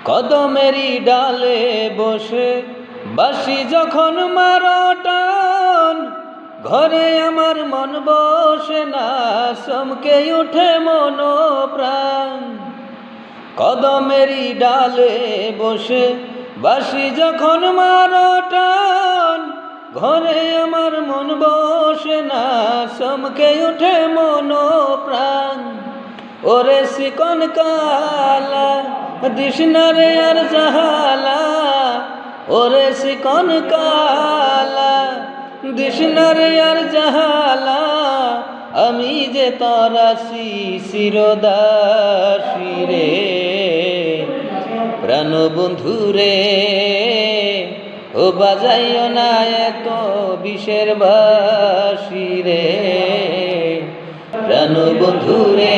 কদমেরই ডালে বসে বাঁশি যখন মারো টান, ঘরে আমার মন বসে না, চমকে ওঠে মন প্রাণ। কদমেরই ডালে বসে বাঁশি যখন মারো টান, ঘরে আমার মন বসে না, চমকে ওঠে মন প্রাণ। ওরে শিকন কালা দিশনারে আর জাহালা, ওরে শিকন কালা দিশনারে আর জাহালা, আমি যে তরাসি চিরদাসী রে। প্রাণ বন্ধু রে ও বাজাইও না এত বিষের বাঁশি রে। প্রাণ বন্ধু রে